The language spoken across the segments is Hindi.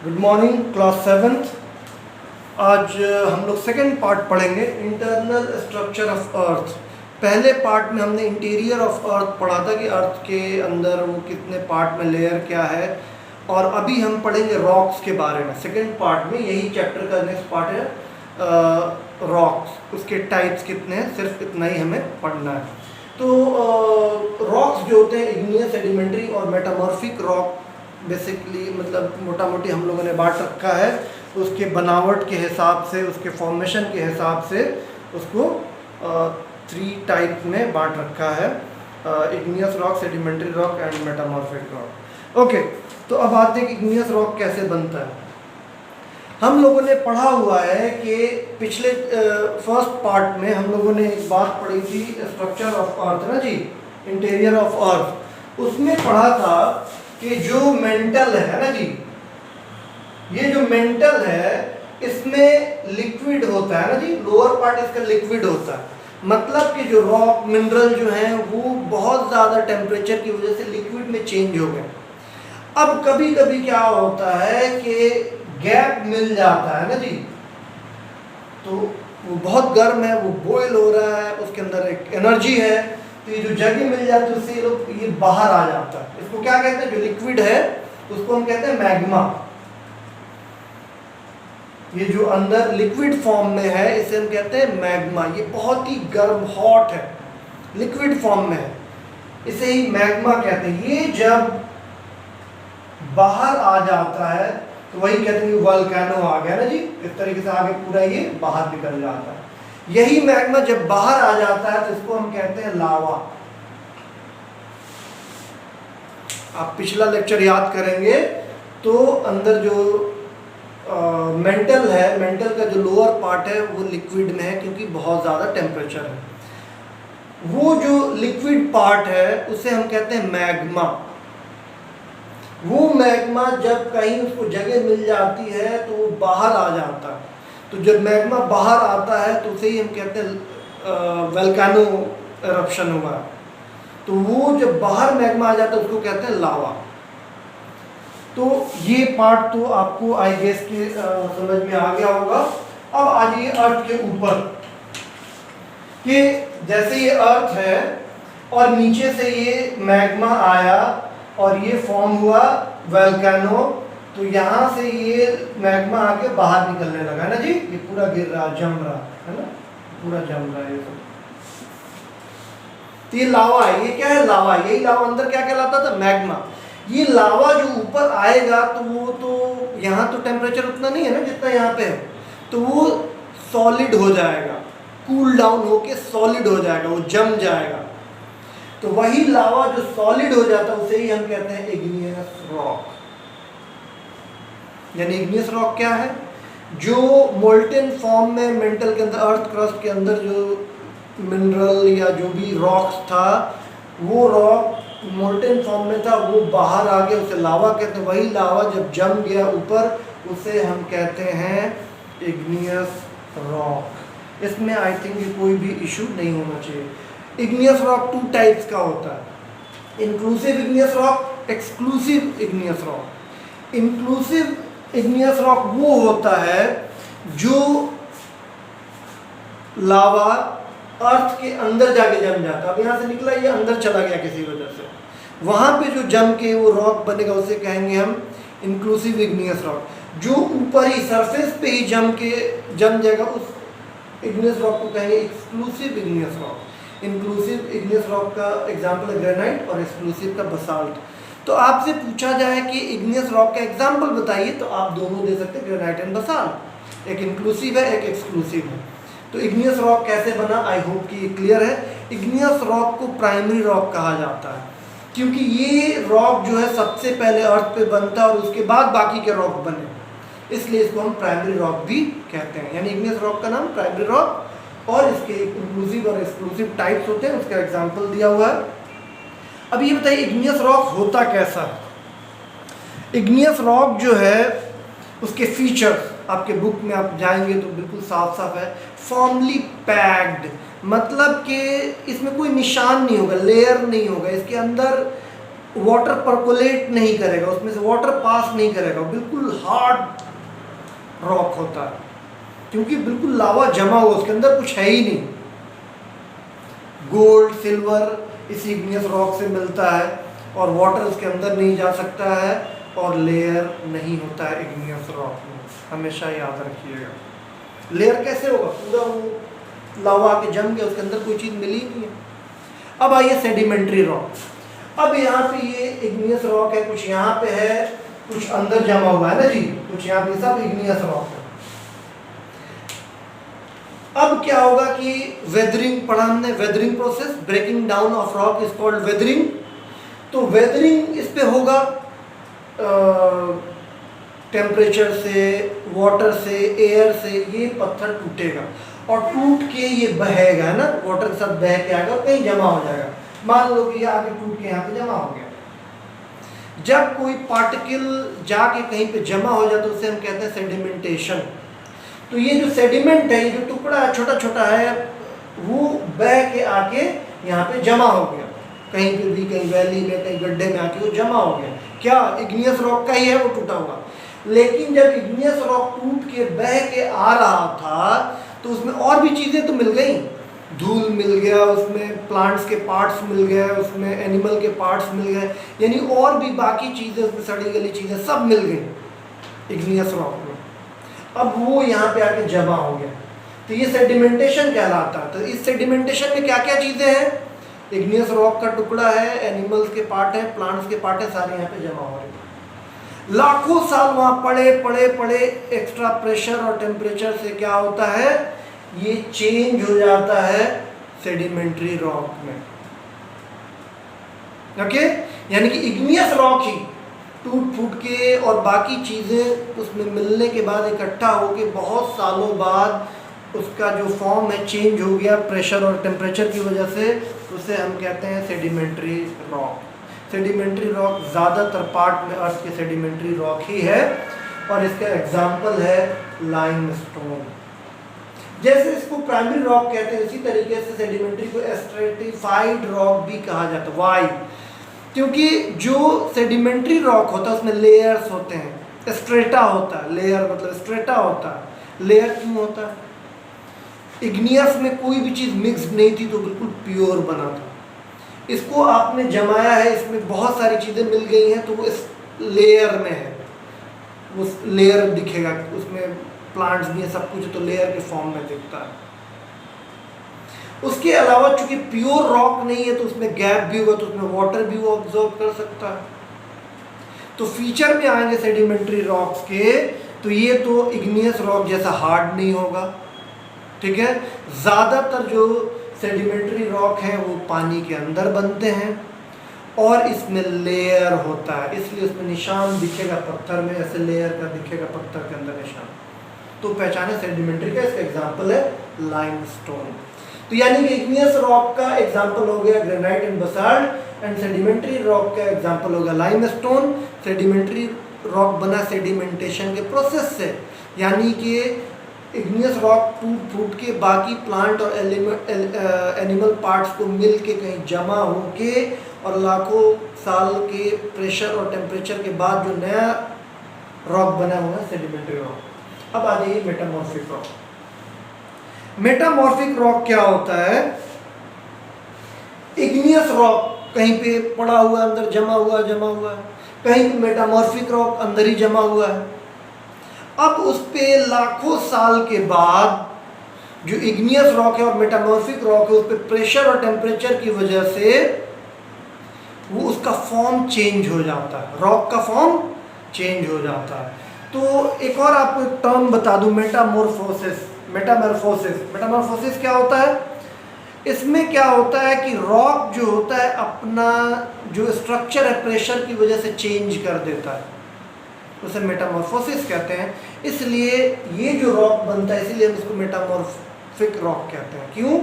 Good morning class 7th। आज हम लोग सेकेंड पार्ट पढ़ेंगे, इंटरनल स्ट्रक्चर ऑफ अर्थ। पहले पार्ट में हमने इंटीरियर ऑफ अर्थ पढ़ा था कि अर्थ के अंदर वो कितने पार्ट में लेयर क्या है, और अभी हम पढ़ेंगे रॉक्स के बारे में। सेकेंड पार्ट में यही चैप्टर का नेक्स्ट पार्ट है रॉक्स, उसके टाइप्स कितने हैं, सिर्फ इतना ही हमें पढ़ना है। तो रॉक्स जो होते हैं इग्नियस, सेडिमेंट्री और मेटामॉर्फिक रॉक, बेसिकली मतलब मोटा मोटी हम लोगों ने बांट रखा है उसके बनावट के हिसाब से, उसके फॉर्मेशन के हिसाब से उसको 3 टाइप में बांट रखा है, igneous rock, sedimentary rock and metamorphic rock. Okay, तो अब आते हैं कि इग्नियस रॉक कैसे बनता है। हम लोगों ने पढ़ा हुआ है कि पिछले फर्स्ट पार्ट में हम लोगों ने एक बात पढ़ी थी, स्ट्रक्चर ऑफ अर्थ ना जी, इंटीरियर ऑफ अर्थ। उसमें पढ़ा था कि जो मेंटल है ना जी, ये जो मेंटल है इसमें लिक्विड होता है ना जी, लोअर पार्ट इसका लिक्विड होता है। मतलब कि जो रॉक मिनरल जो हैं वो बहुत ज़्यादा टेम्परेचर की वजह से लिक्विड में चेंज हो गए। अब कभी कभी क्या होता है कि गैप मिल जाता है ना जी, तो वो बहुत गर्म है, वो बॉयल हो रहा है, उसके अंदर एक एनर्जी है, तो ये जो जगह मिल जाती है उससे ये बाहर आ जाता है। इसको क्या कहते हैं, जो लिक्विड है उसको हम कहते हैं मैग्मा। ये जो अंदर लिक्विड फॉर्म में है इसे हम कहते हैं मैग्मा। ये बहुत ही गर्म, हॉट है, लिक्विड फॉर्म में है, इसे ही मैग्मा कहते हैं। ये जब बाहर आ जाता है तो वही कहते हैं वोल्केनो आ गया ना जी, इस तरीके से आगे पूरा ये बाहर निकल जाता है। यही मैग्मा जब बाहर आ जाता है तो इसको हम कहते हैं लावा। आप पिछला लेक्चर याद करेंगे तो अंदर जो मेंटल है, मेंटल का जो लोअर पार्ट है वो लिक्विड में है क्योंकि बहुत ज़्यादा टेम्परेचर है। वो जो लिक्विड पार्ट है उसे हम कहते हैं मैग्मा। वो मैग्मा जब कहीं उसको जगह मिल जाती है तो वो बाहर आ जाता है। तो जब मैग्मा बाहर आता है तो उसे ही हम कहते हैं वोल्केनो एरप्शन हुआ। तो वो जब बाहर मैग्मा आ जाता है उसको कहते हैं लावा। तो ये पार्ट तो आपको आई गेस के समझ में आ गया होगा। अब आ जाइए अर्थ के ऊपर, कि जैसे ये अर्थ है और नीचे से ये मैग्मा आया और ये फॉर्म हुआ वोल्केनो, तो यहाँ से ये मैग्मा आके बाहर निकलने लगा ना जी, ये पूरा गिर रहा, जम रहा है ना, पूरा जम रहा है ये सब। तो ये लावा है, ये क्या है, लावा। यही लावा अंदर क्या कहलाता था, मैग्मा। ये लावा जो ऊपर आएगा तो वो तो यहाँ तो टेम्परेचर उतना नहीं है ना जितना यहाँ पे है, तो वो सॉलिड हो जाएगा, कूल डाउन होके सॉलिड हो जाएगा, वो जम जाएगा। तो वही लावा जो सॉलिड हो जाता है उसे ही हम कहते हैं इग्नियस रॉक। यानी इग्नियस रॉक क्या है, जो मोल्टेन फॉर्म में मेंटल के अंदर, अर्थ क्रस्ट के अंदर जो मिनरल या जो भी रॉक्स था, वो रॉक मोल्टेन फॉर्म में था, वो बाहर आ गया, उसे लावा कहते हैं। वही लावा जब जम गया ऊपर उसे हम कहते हैं इग्नियस रॉक। इसमें आई थिंक कोई भी इशू नहीं होना चाहिए। इग्नियस रॉक 2 टाइप्स का होता है, inclusive igneous rock, exclusive igneous rock. Inclusive igneous rock वो होता है जो लावा अर्थ के अंदर जाके जम जाता है। अब यहाँ से निकला, ये अंदर चला गया किसी वजह से, वहाँ पे जो जम के वो रॉक बनेगा उसे कहेंगे हम इंक्लूसिव इग्नियस रॉक। जो ऊपर ही सरफेस पे ही जम जाएगा उस इग्नियस रॉक को कहेंगे exclusive igneous rock. Inclusive igneous rock का एग्जाम्पल है ग्रेनाइट और एक्सक्लूसिव का बसाल्ट। तो आपसे पूछा जाए कि इग्नियस रॉक का एग्जाम्पल बताइए तो आप दोनों दे सकते हैं, ग्रेनाइट एंड बसाल्ट। एक इंक्लूसिव है, एक एक्सक्लूसिव है। तो इग्नियस रॉक कैसे बना, आई होप कि ये क्लियर है। इग्नियस रॉक को प्राइमरी रॉक कहा जाता है क्योंकि ये रॉक जो है सबसे पहले अर्थ पे बनता है और उसके बाद बाकी के रॉक बने, इसलिए इसको हम प्राइमरी रॉक भी कहते हैं। यानी इग्नियस रॉक का नाम प्राइमरी रॉक, और इसके इंक्लूसिव और एक्सक्लूसिव टाइप्स होते हैं, उसका एग्जाम्पल दिया हुआ है। अब ये बताइए इग्नियस रॉक होता कैसा है। इग्नियस रॉक जो है उसके फीचर्स आपके बुक में आप जाएंगे तो बिल्कुल साफ साफ है, फॉर्मली पैक्ड, मतलब कि इसमें कोई निशान नहीं होगा, लेयर नहीं होगा, इसके अंदर वाटर परकोलेट नहीं करेगा, उसमें से वाटर पास नहीं करेगा, बिल्कुल हार्ड रॉक होता है, क्योंकि बिल्कुल लावा जमा हुआ, उसके अंदर कुछ है ही नहीं। गोल्ड सिल्वर इस इग्नियस रॉक से मिलता है और वाटर उसके अंदर नहीं जा सकता है और लेयर नहीं होता है इग्नियस रॉक में, हमेशा याद रखिएगा। लेयर कैसे होगा, पूरा वो लावा आके जम गया, उसके अंदर कोई चीज़ मिली नहीं है। अब आइए सेडिमेंट्री रॉक। अब यहाँ पे ये इग्नियस रॉक है, कुछ यहाँ पे है, कुछ अंदर जमा हुआ है ना जी, कुछ यहाँ पे सब इग्नियस रॉक है। अब क्या होगा कि वेदरिंग पढ़ा हमने, weathering process, breaking down of rock is called weathering. तो वेदरिंग इस पे होगा टेम्परेचर से, वाटर से, एयर से, ये पत्थर टूटेगा और टूट के ये बहेगा, है ना, वाटर के साथ बह के आएगा और कहीं जमा हो जाएगा। मान लो कि ये आगे टूट के यहाँ पे जमा हो गया। जब कोई पार्टिकल जाके कहीं पे जमा हो जाता है उसे हम कहते हैं सेडिमेंटेशन। तो ये जो सेडिमेंट है, ये जो टुकड़ा है छोटा छोटा है, वो बह के आके यहाँ पे जमा हो गया, कहीं पे भी, कहीं वैली में, कहीं गड्ढे में आके वो जमा हो गया। क्या इग्नियस रॉक का ही है वो टूटा हुआ। लेकिन जब इग्नियस रॉक टूट के बह के आ रहा था तो उसमें और भी चीज़ें तो मिल गई, धूल मिल गया, उसमें प्लांट्स के पार्ट्स मिल गए, उसमें एनिमल के पार्ट्स मिल गए, यानी और भी बाकी चीज़ें, उसमें सड़ी गली चीज़ें सब मिल गई इग्नियस रॉक में। अब वो यहाँ पे आके जमा हो गया, तो ये सेडिमेंटेशन कहलाता है। तो इस सेडिमेंटेशन में क्या क्या चीज़ें हैं, इग्नियस रॉक का टुकड़ा है, एनिमल्स के पार्ट है, प्लांट्स के पार्ट है, सारे यहाँ पे जमा हो रहे हैं। लाखों साल वहाँ पड़े पड़े पड़े, एक्स्ट्रा प्रेशर और टेम्परेचर से क्या होता है, ये चेंज हो जाता है सेडिमेंट्री रॉक में। ओके, यानी कि इग्नियस रॉक ही टूट फूट के और बाकी चीज़ें उसमें मिलने के बाद इकट्ठा होके बहुत सालों बाद उसका जो फॉर्म है चेंज हो गया प्रेशर और टेम्परेचर की वजह से, उसे हम कहते हैं सेडिमेंट्री रॉक। सेडिमेंट्री रॉक ज़्यादातर पार्ट में अर्थ के सेडिमेंट्री रॉक ही है और इसका एग्जाम्पल है लाइमस्टोन। जैसे इसको प्राइमरी रॉक कहते हैं, इसी तरीके से सेडिमेंट्री को स्ट्रेटिफाइड रॉक भी कहा जाता है। वाई? क्योंकि जो सेडिमेंट्री रॉक होता है उसमें लेयर्स होते हैं, स्ट्रेटा होता है, लेयर मतलब स्ट्रेटा होता है। लेयर क्यों होता है? इग्नियस में कोई भी चीज़ मिक्स नहीं थी तो बिल्कुल प्योर बना था। इसको आपने जमाया है, इसमें बहुत सारी चीज़ें मिल गई हैं तो वो इस लेयर में है, उस लेयर दिखेगा, उसमें प्लांट्स भी हैं, सब कुछ तो लेयर के फॉर्म में दिखता है। उसके अलावा चूंकि प्योर रॉक नहीं है तो उसमें गैप भी होगा, तो उसमें वाटर भी वो ऑब्जॉर्व कर सकता है। तो फीचर में आएंगे सेडिमेंट्री रॉक्स के, तो ये तो इग्नियस रॉक जैसा हार्ड नहीं होगा, ठीक है। ज़्यादातर जो सेडिमेंट्री रॉक है वो पानी के अंदर बनते हैं और इसमें लेयर होता है, इसलिए उसमें निशान दिखेगा पत्थर में, ऐसे लेयर का दिखेगा पत्थर के अंदर निशान। तो पहचाने सेडिमेंट्री का, इसका एग्जाम्पल है लाइमस्टोन। तो यानी कि इग्नियस रॉक का एग्जाम्पल हो गया granite and basalt, and sedimentary rock का एग्जाम्पल हो गया लाइमस्टोन। सेडिमेंट्री रॉक बना सेडिमेंटेशन के प्रोसेस से, यानी कि इग्नियस रॉक टूट फूट के बाकी प्लांट और एनिमल पार्ट्स को मिल के कहीं जमा होके और लाखों साल के प्रेशर और टेम्परेचर के बाद जो नया रॉक बना हुआ है सेडिमेंट्री रॉक। अब आ जाइए मेटामॉर्फिक रॉक। मेटामॉर्फिक रॉक क्या होता है? इग्नियस रॉक कहीं पे पड़ा हुआ है, अंदर जमा हुआ है, कहीं पे मेटामॉर्फिक रॉक अंदर ही जमा हुआ है। अब उस पे लाखों साल के बाद जो इग्नियस रॉक है और मेटामॉर्फिक रॉक है, उस पे प्रेशर और टेम्परेचर की वजह से वो उसका फॉर्म चेंज हो जाता है, रॉक का फॉर्म चेंज हो जाता है। तो एक और आपको एक टर्म बता दूं, मेटामॉर्फोसिस। मेटामॉर्फोसिस क्या होता है? इसमें क्या होता है कि रॉक जो होता है अपना जो स्ट्रक्चर है प्रेशर की वजह से चेंज कर देता है, उसे मेटामॉर्फोसिस कहते हैं। इसलिए ये जो रॉक बनता है इसलिए हम इसको मेटामॉर्फिक रॉक कहते हैं। क्यों?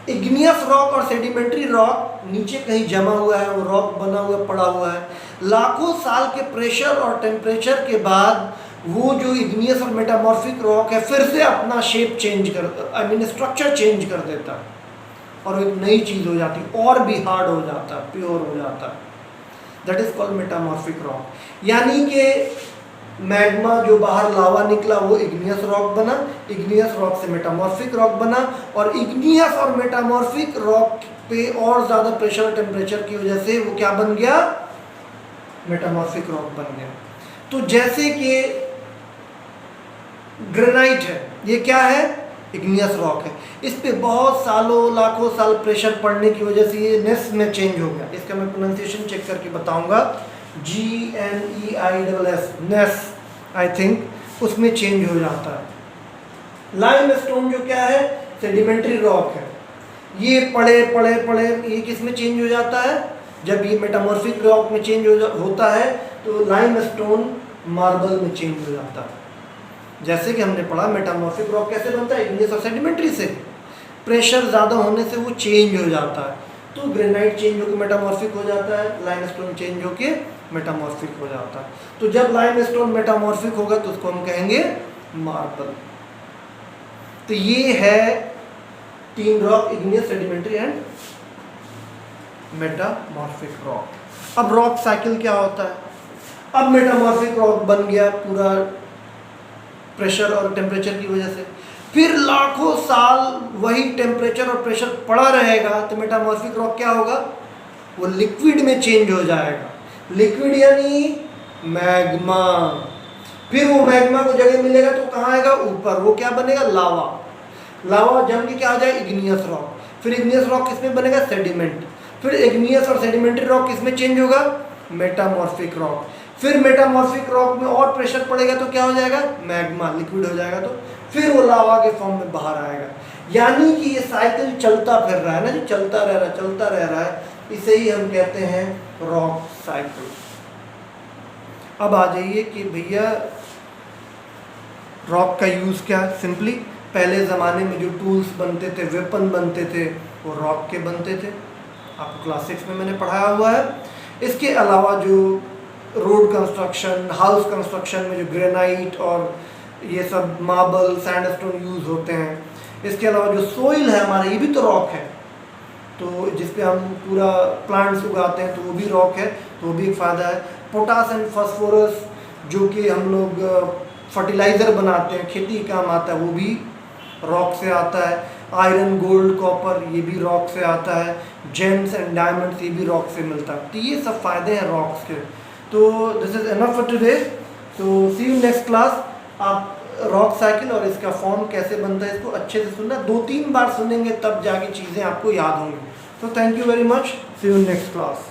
इग्नियस रॉक और सेडिमेंट्री रॉक नीचे कहीं जमा हुआ है, वो रॉक बना हुआ पड़ा हुआ है, लाखों साल के प्रेशर और टेम्परेचर के बाद वो जो इग्नियस और मेटामॉर्फिक रॉक है फिर से अपना शेप चेंज कर, स्ट्रक्चर चेंज कर देता है और एक नई चीज़ हो जाती है, और भी हार्ड हो जाता है, प्योर हो जाता है। That is called metamorphic rock. यानी कि मैग्मा जो बाहर लावा निकला वो इग्नियस रॉक बना, इग्नियस रॉक से मेटामॉर्फिक रॉक बना, और इग्नियस और मेटामॉर्फिक रॉक पे और ज़्यादा प्रेशर और टेम्परेचर की वजह से वो क्या बन गया, मेटामॉर्फिक रॉक बन गया। तो जैसे कि ग्रेनाइट है, ये क्या है, इग्नियस रॉक है, इस पे बहुत सालों लाखों साल प्रेशर पड़ने की वजह से ये नेस में चेंज हो गया। इसका मैं प्रोनाउंसिएशन चेक करके बताऊंगा, GNEISS, नेस आई थिंक, उसमें चेंज हो जाता है। लाइमस्टोन जो क्या है, सेडिमेंट्री रॉक है, ये पड़े पड़े पड़े ये किस में चेंज हो जाता है, जब ये मेटामॉर्फिक रॉक में चेंज होता है तो लाइमस्टोन मार्बल में चेंज हो जाता है। जैसे कि हमने पढ़ा मेटामॉर्फिक रॉक कैसे बनता है, इग्नियस और सेडिमेंट्री से, प्रेशर ज़्यादा होने से वो चेंज हो जाता है। तो ग्रेनाइट चेंज होकर मेटामॉर्फिक हो जाता है, लाइमस्टोन चेंज होकर मेटामॉर्फिक हो जाता है। तो जब लाइमस्टोन मेटामॉर्फिक होगा तो उसको हम कहेंगे मार्बल। तो ये है 3 rock, igneous, sedimentary and metamorphic rock. अब रॉक साइकिल क्या होता है, अब मेटामॉर्फिक रॉक बन गया पूरा प्रेशर और टेम्परेचर की वजह से, फिर लाखों साल वही टेम्परेचर और प्रेशर पड़ा रहेगा तो मेटामॉर्फिक रॉक क्या होगा, वो लिक्विड में चेंज हो जाएगा। लिक्विड यानी मैग्मा, फिर वो मैग्मा को जगह मिलेगा तो कहाँ आएगा, ऊपर, वो क्या बनेगा, लावा। लावा जम के क्या आ जाए, इग्नियस रॉक। फिर इग्नियस रॉक किसमें बनेगा, सेडिमेंट। फिर इग्नियस और सेडिमेंट्री रॉक किसमें चेंज होगा, मेटामॉर्फिक रॉक। फिर मेटामॉर्फिक रॉक में और प्रेशर पड़ेगा तो क्या हो जाएगा, मैग्मा, लिक्विड हो जाएगा, तो फिर वो लावा के फॉर्म में बाहर आएगा। यानी कि ये साइकिल चलता फिर रहा है ना, जो चलता रह रहा है, इसे ही हम कहते हैं रॉक साइकिल। अब आ जाइए कि भैया रॉक का यूज़ क्या है। सिंपली पहले ज़माने में जो टूल्स बनते थे, वेपन बनते थे, वो रॉक के बनते थे, आपको क्लास 6 में मैंने पढ़ाया हुआ है। इसके अलावा जो रोड कंस्ट्रक्शन, हाउस कंस्ट्रक्शन में जो ग्रेनाइट और ये सब मार्बल, सैंडस्टोन यूज़ होते हैं, इसके अलावा जो सोइल है हमारा, ये भी तो रॉक है, तो जिस पे हम पूरा प्लांट्स उगाते हैं तो वो भी रॉक है, तो वो भी एक फ़ायदा है। पोटास एंड फास्फोरस जो कि हम लोग फर्टिलाइज़र बनाते हैं, खेती काम आता है, वो भी रॉक से आता है। आयरन, गोल्ड, कॉपर, ये भी रॉक से आता है। जेम्स एंड डायमंड्स, ये भी रॉक से मिलता है। तो ये सब फ़ायदे हैं रॉक्स के। तो this is enough for today, तो सी यू नेक्स्ट क्लास। आप रॉक साइकिल और इसका फॉर्म कैसे बनता है इसको अच्छे से सुनना, 2-3 बार सुनेंगे तब जाके चीज़ें आपको याद होंगी। तो thank you very much, see you next class.